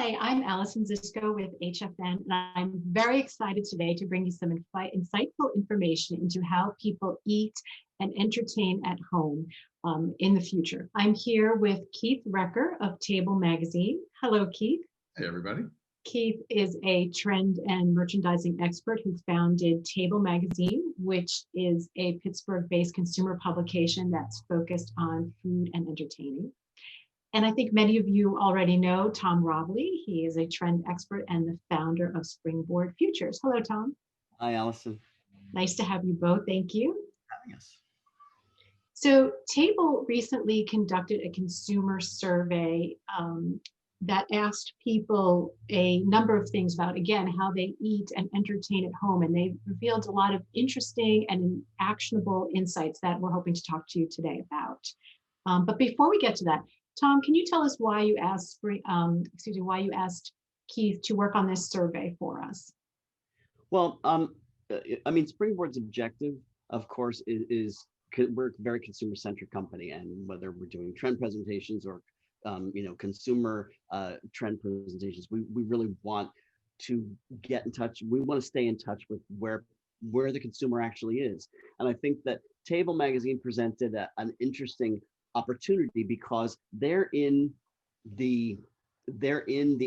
Hi, I'm Allison Zisco with HFN, and I'm very excited today to bring you some insightful information into how people eat and entertain at home in the future. I'm here with Keith Recker of Table Magazine. Hello, Keith. Hey, everybody. Keith is a trend and merchandising expert who founded Table Magazine, which is a Pittsburgh-based consumer publication that's focused on food and entertaining. And I think many of you already know Tom Robley. He is a trend expert and the founder of Springboard Futures. Hello, Tom. Hi, Allison. Nice to have you both. Thank you. Having us. So Table recently conducted a consumer survey that asked people a number of things about, again, how they eat and entertain at home. And they revealed a lot of interesting and actionable insights that we're hoping to talk to you today about. But before we get to that, Tom, can you tell us why you asked Keith to work on this survey for us? Well, I mean, Springboard's objective, of course, is we're a very consumer-centric company, and whether we're doing trend presentations or consumer trend presentations, we really want to get in touch. We want to stay in touch with where the consumer actually is, and I think that Table Magazine presented an interesting opportunity because they're in the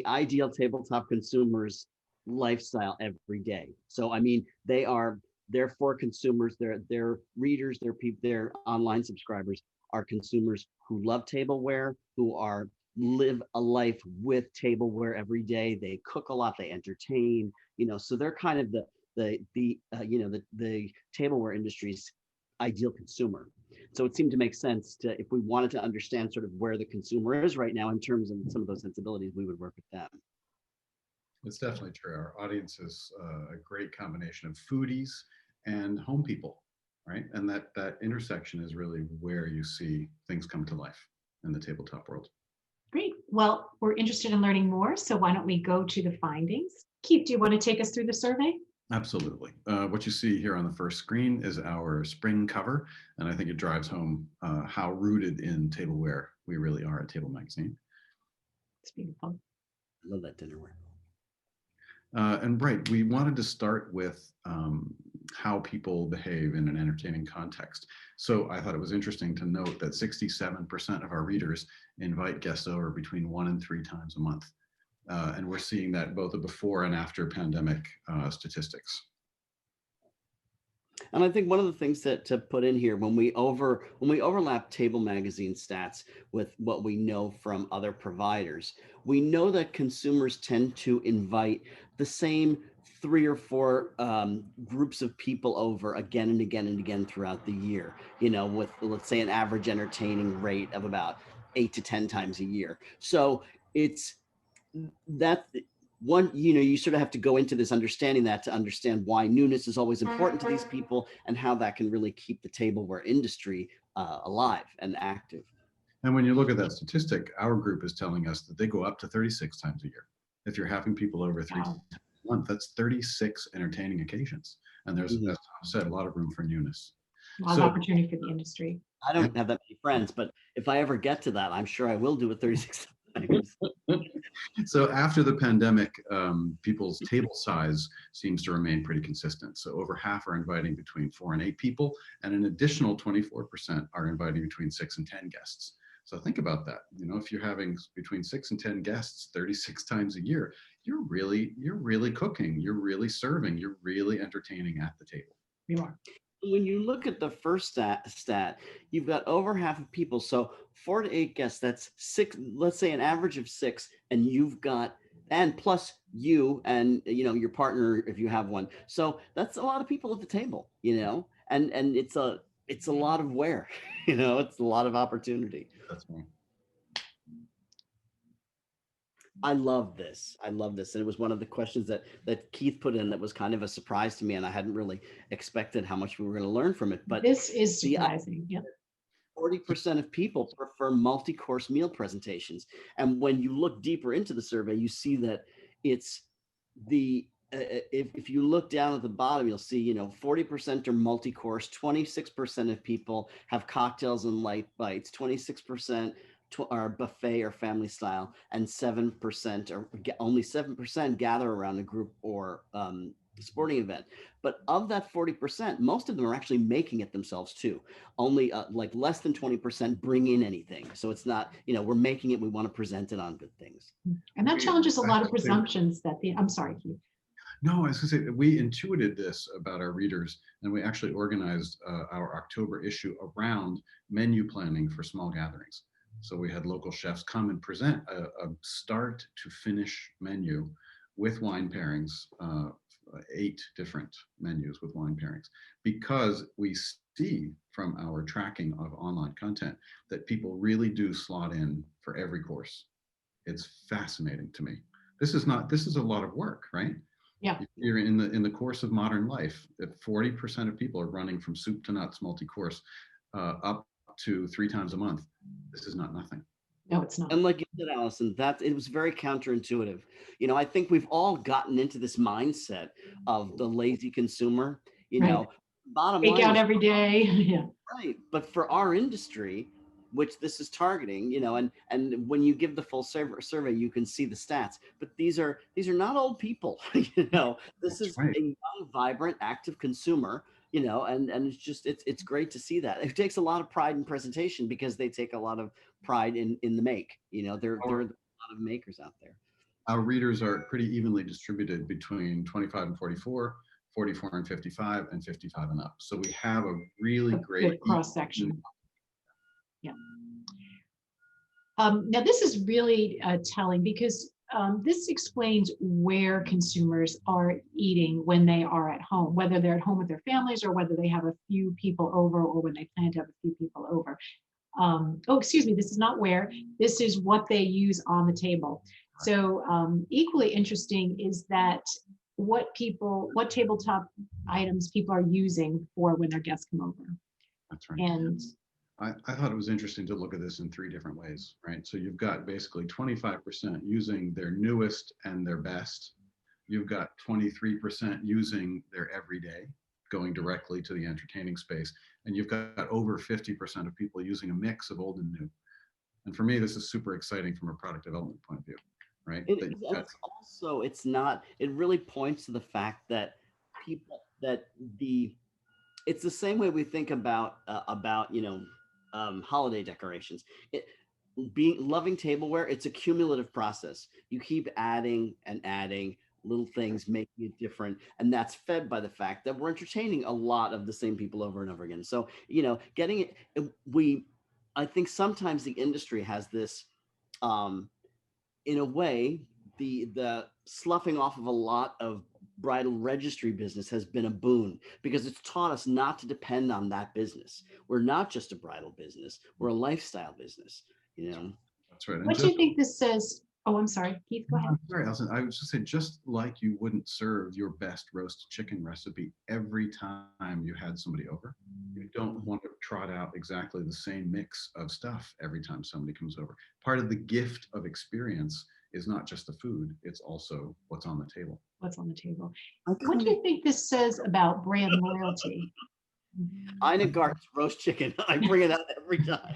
ideal tabletop consumer's lifestyle every day. So I mean, they're for consumers, their readers, their online subscribers are consumers who love tableware, who live a life with tableware every day. They cook a lot, they entertain, so they're kind of the tableware industry's ideal consumer. So it seemed to make sense if we wanted to understand sort of where the consumer is right now in terms of some of those sensibilities, we would work with them. It's definitely true. Our audience is a great combination of foodies and home people, right? And that intersection is really where you see things come to life in the tabletop world. Great. Well, we're interested in learning more, so why don't we go to the findings? Keith, do you want to take us through the survey? Absolutely. What you see here on the first screen is our spring cover, and I think it drives home how rooted in tableware we really are at Table Magazine. It's beautiful. I love that dinnerware. And right, we wanted to start with how people behave in an entertaining context. So I thought it was interesting to note that 67% of our readers invite guests over between 1 and 3 times a month. And we're seeing that both the before and after pandemic statistics. And I think one of the things to put in here, when we overlap Table Magazine stats with what we know from other providers, we know that consumers tend to invite the same 3 or 4 groups of people over again and again and again throughout the year, with, let's say, an average entertaining rate of about 8 to 10 times a year. So it's that one, you sort of have to go into this understanding that to understand why newness is always important to these people and how that can really keep the tableware industry alive and active. And when you look at that statistic, our group is telling us that they go up to 36 times a year. If you're having people over 3 times a month, that's 36 entertaining occasions. And there's, as Tom said, a lot of room for newness. A lot of opportunity for the industry. I don't have that many friends, but if I ever get to that, I'm sure I will do it 36 times. So after the pandemic, people's table size seems to remain pretty consistent. So over half are inviting between 4 and 8 people, and an additional 24% are inviting between 6 and 10 guests. So think about that. If you're having between 6 and 10 guests 36 times a year, you're really cooking, you're really serving, you're really entertaining at the table. You are. When you look at the first stat, you've got over half of people. So 4 to 8 guests, that's 6, let's say an average of 6, and and plus you and, your partner, if you have one. So that's a lot of people at the table, and it's a lot of wear, it's a lot of opportunity. That's right. I love this. And it was one of the questions that Keith put in that was kind of a surprise to me, and I hadn't really expected how much we were going to learn from it. But this is surprising. Yep. 40% of people prefer multi-course meal presentations. And when you look deeper into the survey, you see that it's if you look down at the bottom, you'll see, 40% are multi-course, 26% of people have cocktails and light bites, 26% are buffet or family style, and 7% or only 7% gather around a group or sporting event. But of that 40%, most of them are actually making it themselves too. Only like less than 20% bring in anything. So it's not, we're making it, we want to present it on good things. And that challenges a I lot have of to say- presumptions that I'm sorry, Keith. No, I was going to say, we intuited this about our readers, and we actually organized our October issue around menu planning for small gatherings. So we had local chefs come and present a start to finish menu with wine pairings, 8 different menus with wine pairings, because we see from our tracking of online content that people really do slot in for every course. It's fascinating to me. This is a lot of work, right? Yeah. You're in the course of modern life, that 40% of people are running from soup to nuts multi-course up to 3 times a month. This is not nothing. No, it's not. And like you said, Allison, that it was very counterintuitive. I think we've all gotten into this mindset of the lazy consumer. Right. Bottom Take line out is, every day. Yeah. right. But for our industry, which this is targeting, and when you give the full survey, you can see the stats. But these are not old people. This That's is right. a young, vibrant, active consumer. And it's great to see that. It takes a lot of pride in presentation because they take a lot of pride in the make. There are a lot of makers out there. Our readers are pretty evenly distributed between 25 and 44, 44 and 55, and 55 and up. So we have a really great cross section. Yeah. Now this is really telling because this explains where consumers are eating when they are at home, whether they're at home with their families or whether they have a few people over or when they plan to have a few people over. Excuse me, this is not where, this is what they use on the table. So equally interesting is that what tabletop items people are using for when their guests come over. That's right. And I thought it was interesting to look at this in 3 different ways, right? So you've got basically 25% using their newest and their best. You've got 23% using their everyday, going directly to the entertaining space. And you've got over 50% of people using a mix of old and new. And for me, this is super exciting from a product development point of view, right? It really points to the fact that it's the same way we think about holiday decorations. Loving tableware, it's a cumulative process. You keep adding and adding little things, making it different, and that's fed by the fact that we're entertaining a lot of the same people over and over again. So getting it, I think sometimes the industry has this, in a way, the sloughing off of a lot of bridal registry business has been a boon because it's taught us not to depend on that business. We're not just a bridal business, we're a lifestyle business. That's right. What do you think this says? Oh, I'm sorry, Keith, go ahead. I'm sorry, Alison. I was just saying, just like you wouldn't serve your best roast chicken recipe every time you had somebody over, you don't want to trot out exactly the same mix of stuff every time somebody comes over. Part of the gift of experience is not just the food, it's also what's on the table. What's on the table. What do you think this says about brand loyalty? Ina Garten's roast chicken. I bring it out every time.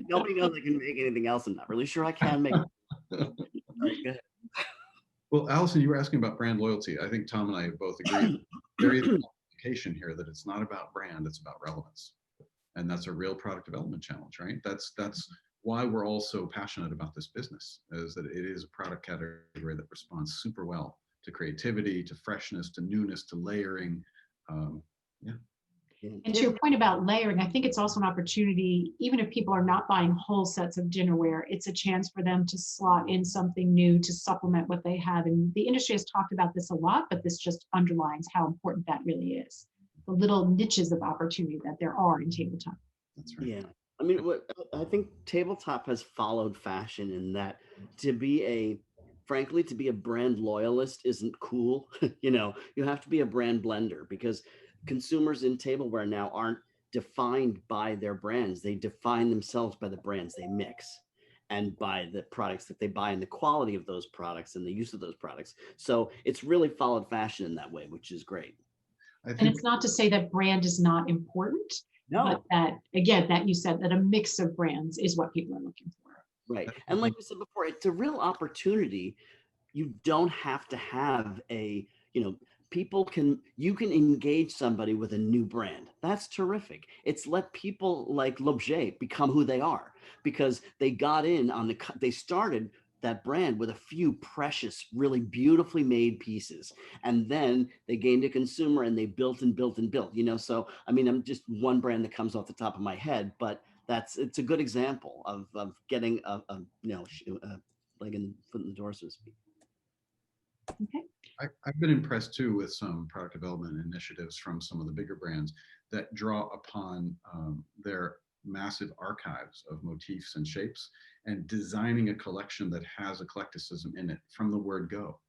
Nobody knows I can make anything else. I'm not really sure I can make it. Right, well, Allison, you were asking about brand loyalty. I think Tom and I both agree. There is an implication here that it's not about brand, it's about relevance. And that's a real product development challenge, right? That's why we're all so passionate about this business, is that it is a product category that responds super well to creativity, to freshness, to newness, to layering. Yeah. And to your point about layering, I think it's also an opportunity, even if people are not buying whole sets of dinnerware, it's a chance for them to slot in something new to supplement what they have. And the industry has talked about this a lot, but this just underlines how important that really is. The little niches of opportunity that there are in tabletop. That's right. Yeah. I mean, I think tabletop has followed fashion in that frankly, to be a brand loyalist isn't cool. You have to be a brand blender because consumers in tableware now aren't defined by their brands. They define themselves by the brands they mix and by the products that they buy and the quality of those products and the use of those products. So it's really followed fashion in that way, which is great. And it's not to say that brand is not important, no. But that, again, that you said that a mix of brands is what people are looking for. Right. And like we said before, it's a real opportunity. You don't have to have a, you can engage somebody with a new brand. That's terrific. It's let people like L'Objet become who they are because they got in on they started that brand with a few precious, really beautifully made pieces. And then they gained a consumer and they built and built and built, So, I mean, I'm just one brand that comes off the top of my head, but it's a good example of getting a leg in foot in the door, so to speak. Okay. I've been impressed too with some product development initiatives from some of the bigger brands that draw upon their massive archives of motifs and shapes and designing a collection that has eclecticism in it from the word go,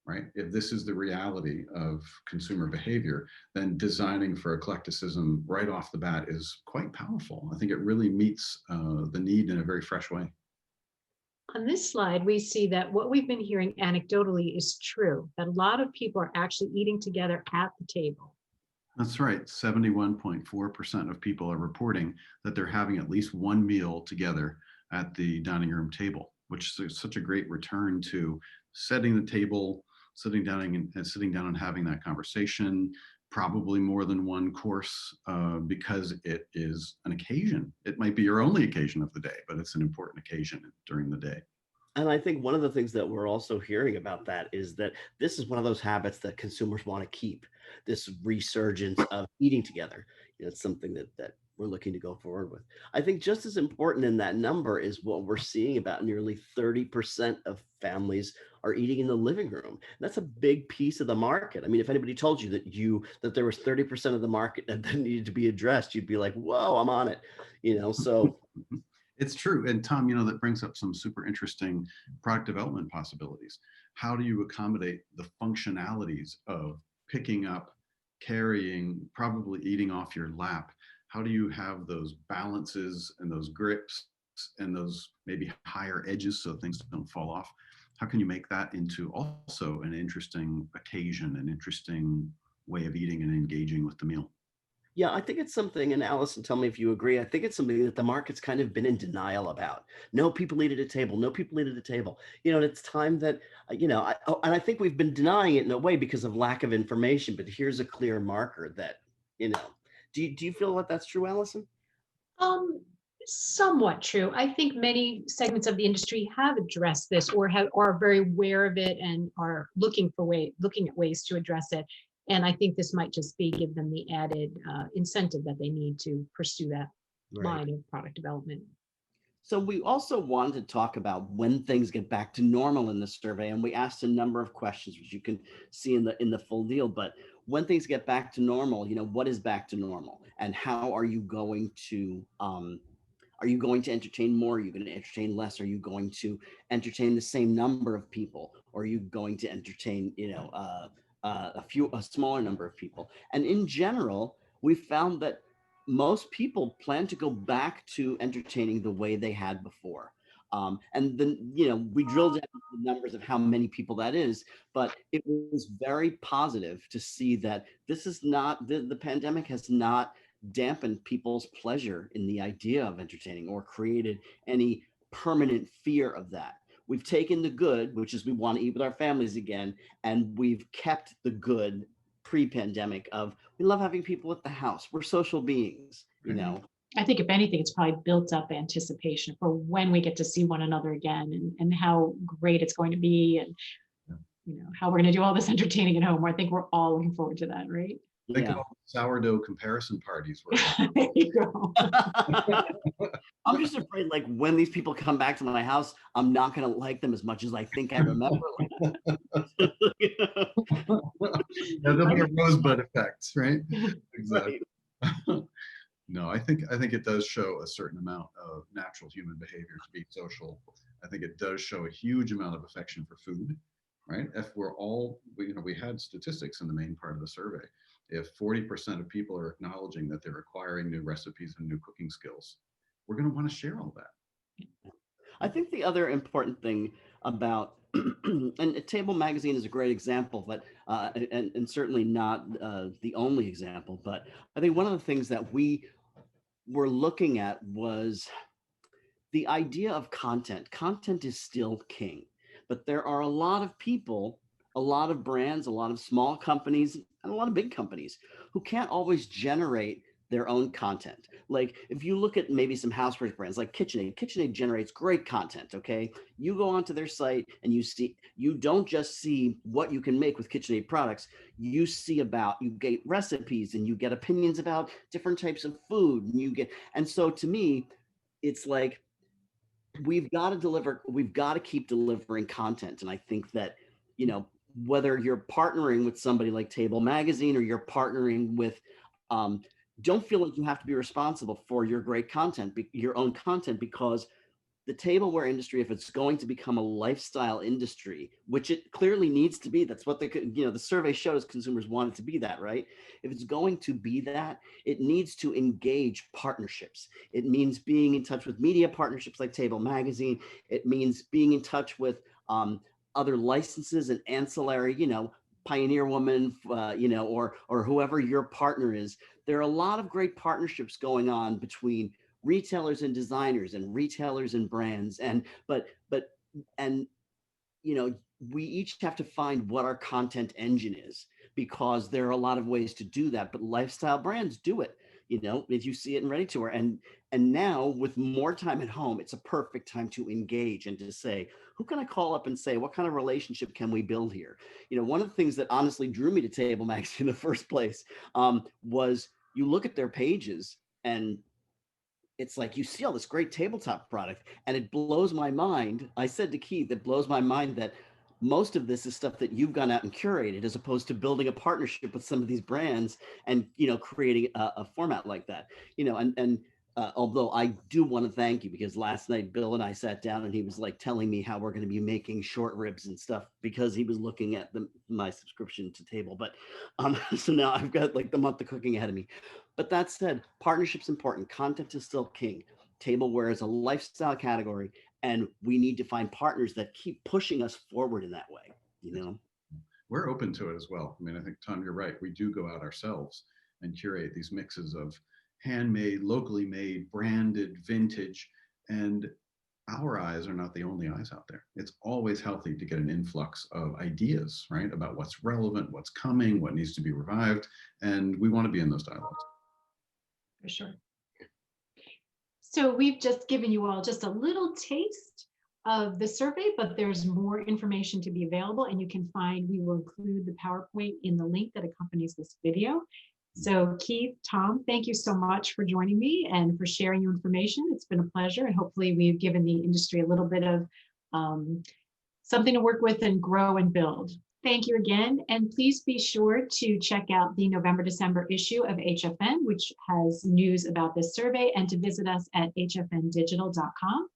right? If this is the reality of consumer behavior, then designing for eclecticism right off the bat is quite powerful. I think it really meets the need in a very fresh way. On this slide, we see that what we've been hearing anecdotally is true, that a lot of people are actually eating together at the table. That's right. 71.4% of people are reporting that they're having at least one meal together at the dining room table, which is such a great return to setting the table, sitting down and having that conversation, probably more than one course because it is an occasion. It might be your only occasion of the day, but it's an important occasion during the day. And I think one of the things that we're also hearing about that is that this is one of those habits that consumers want to keep, this resurgence of eating together. It's something that we're looking to go forward with. I think just as important in that number is what we're seeing about nearly 30% of families are eating in the living room. That's a big piece of the market. I mean, if anybody told you that there was 30% of the market that needed to be addressed, you'd be like, whoa, I'm on it. So it's true. And Tom, that brings up some super interesting product development possibilities. How do you accommodate the functionalities of picking up, carrying, probably eating off your lap? How do you have those balances and those grips and those maybe higher edges so things don't fall off? How can you make that into also an interesting occasion, an interesting way of eating and engaging with the meal? Yeah, I think it's something, and Allison, tell me if you agree. I think it's something that the market's kind of been in denial about. No people eat at a table. No people eat at a table. And it's time that, and I think we've been denying it in a way because of lack of information. But here's a clear marker that, do you feel that that's true, Allison? Um, Somewhat true. I think many segments of the industry have addressed this or are very aware of it and are looking at ways to address it. And I think this might just give them the added incentive that they need to pursue that line of product development. So we also wanted to talk about when things get back to normal in the survey, and we asked a number of questions, which you can see in the full deal. But when things get back to normal, what is back to normal, and how are you going to entertain more? Are you going to entertain less? Are you going to entertain the same number of people? Or are you going to entertain, a smaller number of people? And in general, we found that most people plan to go back to entertaining the way they had before. And then, we drilled down the numbers of how many people that is, but it was very positive to see that this is not, the pandemic has not dampened people's pleasure in the idea of entertaining or created any permanent fear of that. We've taken the good, which is we want to eat with our families again, and we've kept the good pre-pandemic of we love having people at the house. We're social beings, I think if anything, it's probably built up anticipation for when we get to see one another again and how great it's going to be and how we're going to do all this entertaining at home. I think we're all looking forward to that, right? Think of all the sourdough comparison parties. There you go. I'm just afraid, like, when these people come back to my house, I'm not going to like them as much as I think I remember. There'll be a rosebud effect, right? Exactly. Right. No, I think it does show a certain amount of natural human behavior to be social. I think it does show a huge amount of affection for food, right? If we're all, we had statistics in the main part of the survey. If 40% of people are acknowledging that they're acquiring new recipes and new cooking skills, we're going to want to share all that. I think the other important thing about, and Table Magazine is a great example, but and certainly not the only example, but I think one of the things that we were looking at was the idea of content is still king, but there are a lot of people, a lot of brands, a lot of small companies, and a lot of big companies who can't always generate their own content. Like if you look at maybe some housewares brands like KitchenAid generates great content. Okay, you go onto their site and you don't just see what you can make with KitchenAid products. You get recipes and you get opinions about different types of food, and so to me, it's like we've got to keep delivering content. And I think that, whether you're partnering with somebody like Table Magazine or you're partnering with, don't feel like you have to be responsible for your great content, your own content, because the tableware industry, if it's going to become a lifestyle industry, which it clearly needs to be, that's what the survey shows consumers want it to be that, right? If it's going to be that, it needs to engage partnerships. It means being in touch with media partnerships like Table Magazine. It means being in touch with other licenses and ancillary, Pioneer Woman, or whoever your partner is. There are a lot of great partnerships going on between retailers and designers and retailers and brands, and we each have to find what our content engine is, because there are a lot of ways to do that, but lifestyle brands do it. If you see it in ready to wear, and now with more time at home, it's a perfect time to engage and to say, who can I call up and say, what kind of relationship can we build here? One of the things that honestly drew me to Table Magazine in the first place was you look at their pages and it's like you see all this great tabletop product, and it blows my mind. I said to Keith, it blows my mind that most of this is stuff that you've gone out and curated, as opposed to building a partnership with some of these brands and creating a format like that. Although I do want to thank you, because last night Bill and I sat down and he was like telling me how we're going to be making short ribs and stuff, because he was looking at my subscription to Table. But so now I've got like the month of cooking ahead of me. But that said, partnership's important. Content is still king. Tableware is a lifestyle category, and we need to find partners that keep pushing us forward in that way. We're open to it as well. I mean, I think, Tom, you're right. We do go out ourselves and curate these mixes of handmade, locally made, branded, vintage, and our eyes are not the only eyes out there. It's always healthy to get an influx of ideas, right, about what's relevant, what's coming, what needs to be revived, and we want to be in those dialogues. For sure. So we've just given you all just a little taste of the survey, but there's more information to be available, and we will include the PowerPoint in the link that accompanies this video. So Keith, Tom, thank you so much for joining me and for sharing your information. It's been a pleasure, and hopefully we've given the industry a little bit of something to work with and grow and build. Thank you again, and please be sure to check out the November-December issue of HFN, which has news about this survey, and to visit us at hfndigital.com.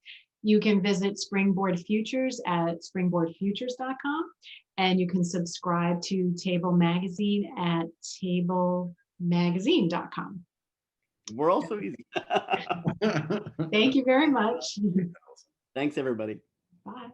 You can visit Springboard Futures at springboardfutures.com, and you can subscribe to Table Magazine at tablemagazine.com. We're also easy. Thank you very much. Thanks, everybody. Bye.